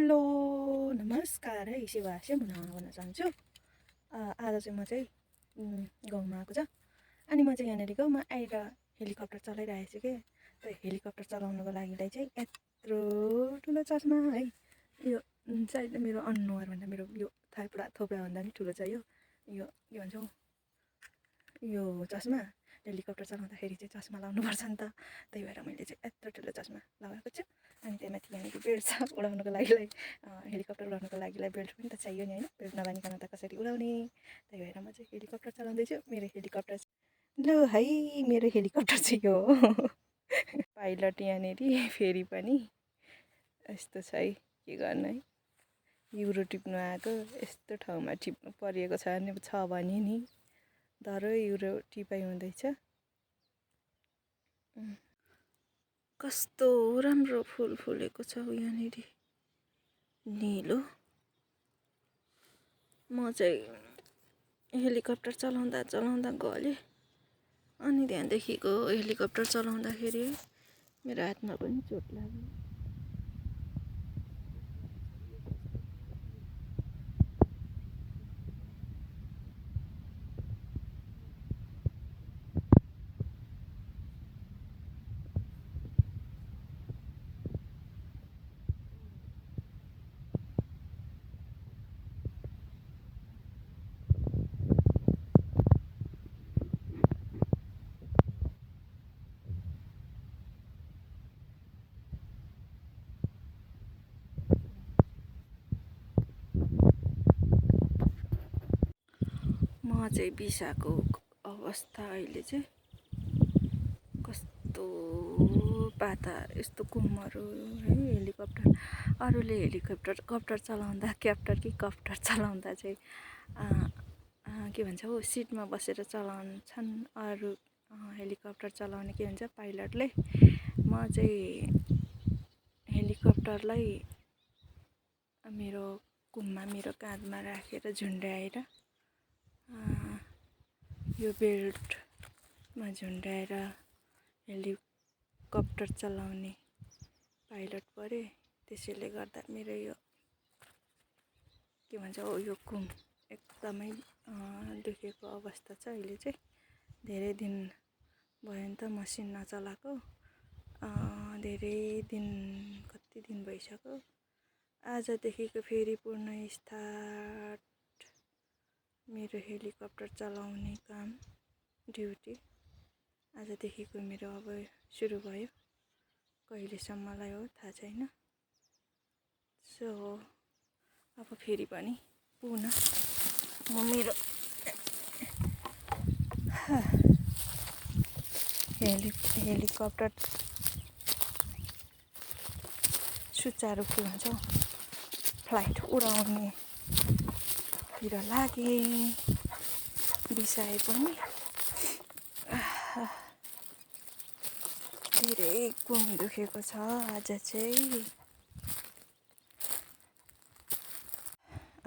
Hello नमस्कार है शिवा मुना भन्न चाहन्छु। आज चाहिँ म चाहिँ गाउँमा आएको छ अनि म चाहिँ यहाँनिर गाउँमा आएर हेलिकप्टर चलाइरहेको छु के। त्यो हेलिकप्टर चलाउनको लागि चाहिँ यत्रो ठुलो चस्मा है, यो सायद मेरो अनुहारभन्दा मेरो यो थोप्राभन्दा पनि ठुलो छ यो के भन्छौँ यो चस्मा। हेलिकप्टर चलाउँदाखेरि चाहिँ चस्मा लाउनुपर्छ नि त, त्यही भएर मैले चाहिँ यत्रो ठुलो चस्मा लगाएको छु। अनि त्यहाँमाथि यहाँनिर बेल्ट छ उडाउनको लागिलाई, हेलिकप्टर उडाउनको लागिलाई बेल्ट पनि त चाहियो नि होइन। बेल्ट नबानिकन त कसरी उडाउने, त्यही भएर म चाहिँ हेलिकप्टर चलाउँदैछु। मेरो हेलिकप्टर लु है, मेरो हेलिकप्टर चाहिँ यो हो पाइलट यहाँनिर फेरि पनि यस्तो छ है, के गर्नु है। युरो टिप्नु आएको यस्तो ठाउँमा टिप्नु परिएको छ भने नि दह्रो युरो टिपाइ हुँदैछ। कस्तो राम्रो फुल फुलेको छ यहाँनिर निलो। म चाहिँ हेलिकप्टर चलाउँदा गएँ अनि त्यहाँदेखिको हेलिकप्टर चलाउँदाखेरि मेरो हातमा पनि चोट लाग्यो। म चाहिँ बिसाको अवस्था अहिले चाहिँ कस्तो पाता यस्तो कुमहरू है। हेलिकप्टर अरूले कप्टर चलाउँदा कप्टर चलाउँदा चाहिँ के भन्छ हो सिटमा बसेर चलाउँछन् अरू हेलिकप्टर चलाउने के भन्छ पाइलटले। म चाहिँ हेलिकप्टरलाई मेरो कुममा मेरो काँधमा राखेर झुन्ड्याएर यो बेल्टमा झुन्ड्याएर हेलिकप्टर चलाउने पाइलट परे। त्यसैले गर्दा मेरो यो के भन्छ हो यो कुम एकदमै दुखेको अवस्था छ अहिले चाहिँ। धेरै दिन भयो नि त मसिन नचलाएको, धेरै दिन कति दिन भइसक्यो। आजदेखिको फेरि पुनः मेरो हेलिकप्टर चलाउने काम ड्युटी आजदेखिको मेरो अब सुरु भयो। कहिलेसम्मलाई हो थाहा छैन। सो अब फेरि पनि पुनः म मेरो हेलिकप्टर सुचारू के भन्छ फ्लाइट उडाउनेतिर लागेँ। बिसाए पनि धेरै कुम दुखेको छ आज चाहिँ।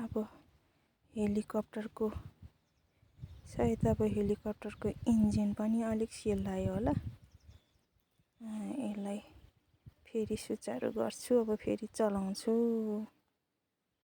अब हेलिकप्टरको सायद अब हेलिकप्टरको इन्जिन पनि अलिक सेलायो होला। यसलाई फेरि सुचारू गर्छु, अब फेरि चलाउँछु।